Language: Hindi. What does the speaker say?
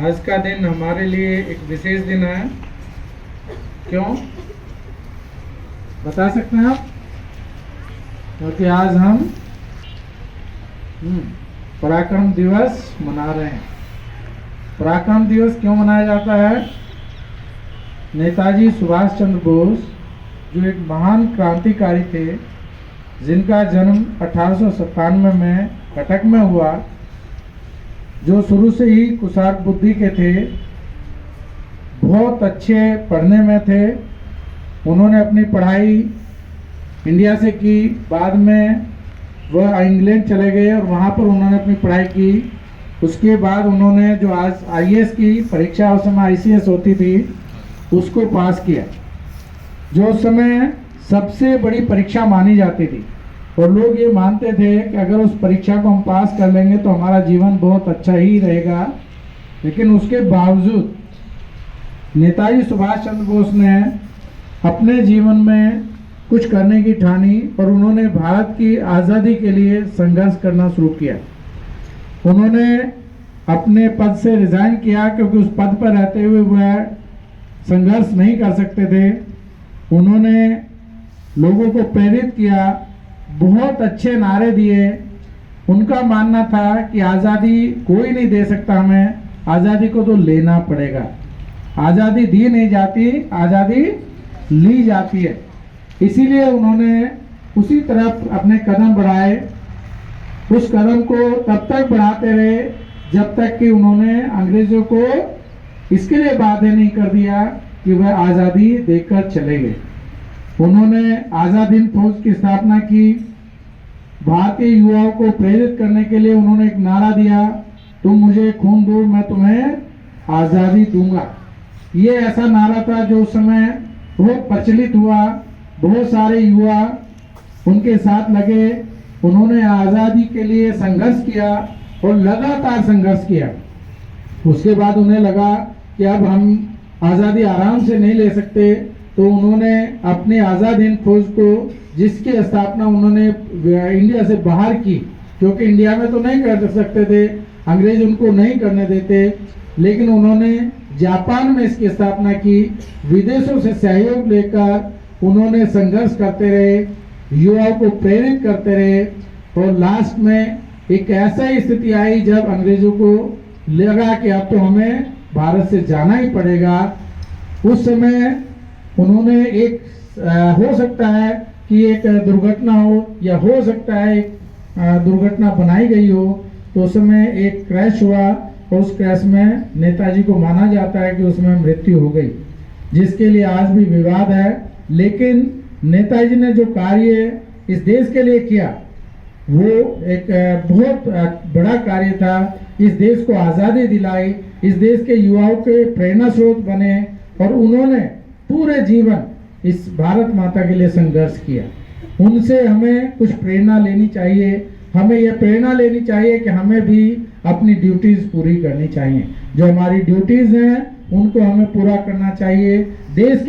आज का दिन हमारे लिए एक विशेष दिन है। क्यों बता सकते हैं आप? क्योंकि आज हम पराक्रम दिवस मना रहे हैं। पराक्रम दिवस क्यों मनाया जाता है? नेताजी सुभाष चंद्र बोस जो एक महान क्रांतिकारी थे, जिनका जन्म 1897 में कटक में हुआ, जो शुरू से ही कुशाग्र बुद्धि के थे, बहुत अच्छे पढ़ने में थे। उन्होंने अपनी पढ़ाई इंडिया से की, बाद में वह इंग्लैंड चले गए और वहाँ पर उन्होंने अपनी पढ़ाई की। उसके बाद उन्होंने जो आज आईएएस की परीक्षा, उस समय आईसीएस होती थी, उसको पास किया, जो उस समय सबसे बड़ी परीक्षा मानी जाती थी। और लोग ये मानते थे कि अगर उस परीक्षा को हम पास कर लेंगे तो हमारा जीवन बहुत अच्छा ही रहेगा। लेकिन उसके बावजूद नेताजी सुभाष चंद्र बोस ने अपने जीवन में कुछ करने की ठानी और उन्होंने भारत की आज़ादी के लिए संघर्ष करना शुरू किया। उन्होंने अपने पद से रिजाइन किया, क्योंकि उस पद पर रहते हुए वह संघर्ष नहीं कर सकते थे। उन्होंने लोगों को प्रेरित किया, बहुत अच्छे नारे दिए। उनका मानना था कि आज़ादी कोई नहीं दे सकता, हमें आज़ादी को तो लेना पड़ेगा। आज़ादी दी नहीं जाती, आज़ादी ली जाती है। इसीलिए उन्होंने उसी तरफ अपने कदम बढ़ाए। उस कदम को तब तक बढ़ाते रहे जब तक कि उन्होंने अंग्रेजों को इसके लिए बाध्य नहीं कर दिया कि वह आज़ादी देकर चले गए। उन्होंने आज़ाद हिंद फौज की स्थापना की। भारतीय युवाओं को प्रेरित करने के लिए उन्होंने एक नारा दिया, तुम मुझे खून दो, मैं तुम्हें आज़ादी दूंगा। ये ऐसा नारा था जो उस समय बहुत प्रचलित हुआ। बहुत सारे युवा उनके साथ लगे। उन्होंने आज़ादी के लिए संघर्ष किया और लगातार संघर्ष किया। उसके बाद उन्हें लगा कि अब हम आज़ादी आराम से नहीं ले सकते, तो उन्होंने अपनी आज़ाद हिंद फौज को, जिसकी स्थापना उन्होंने इंडिया से बाहर की, क्योंकि इंडिया में तो नहीं कर सकते थे, अंग्रेज उनको नहीं करने देते, लेकिन उन्होंने जापान में इसकी स्थापना की। विदेशों से सहयोग लेकर उन्होंने संघर्ष करते रहे, युवाओं को प्रेरित करते रहे और लास्ट में एक ऐसा ही स्थिति आई जब अंग्रेजों को लगा कि अब तो हमें भारत से जाना ही पड़ेगा। उस समय उन्होंने एक हो सकता है कि एक दुर्घटना हो, या हो सकता है एक दुर्घटना बनाई गई हो, तो उस समय एक क्रैश हुआ और उस क्रैश में नेताजी को माना जाता है कि उसमें मृत्यु हो गई, जिसके लिए आज भी विवाद है। लेकिन नेताजी ने जो कार्य इस देश के लिए किया, वो एक बहुत बड़ा कार्य था। इस देश को आज़ादी दिलाई, इस देश के युवाओं के प्रेरणा स्रोत बने और उन्होंने पूरे जीवन इस भारत माता के लिए संघर्ष किया। उनसे हमें कुछ प्रेरणा लेनी चाहिए। हमें यह प्रेरणा लेनी चाहिए कि हमें भी अपनी ड्यूटीज पूरी करनी चाहिए। जो हमारी ड्यूटीज हैं उनको हमें पूरा करना चाहिए। देश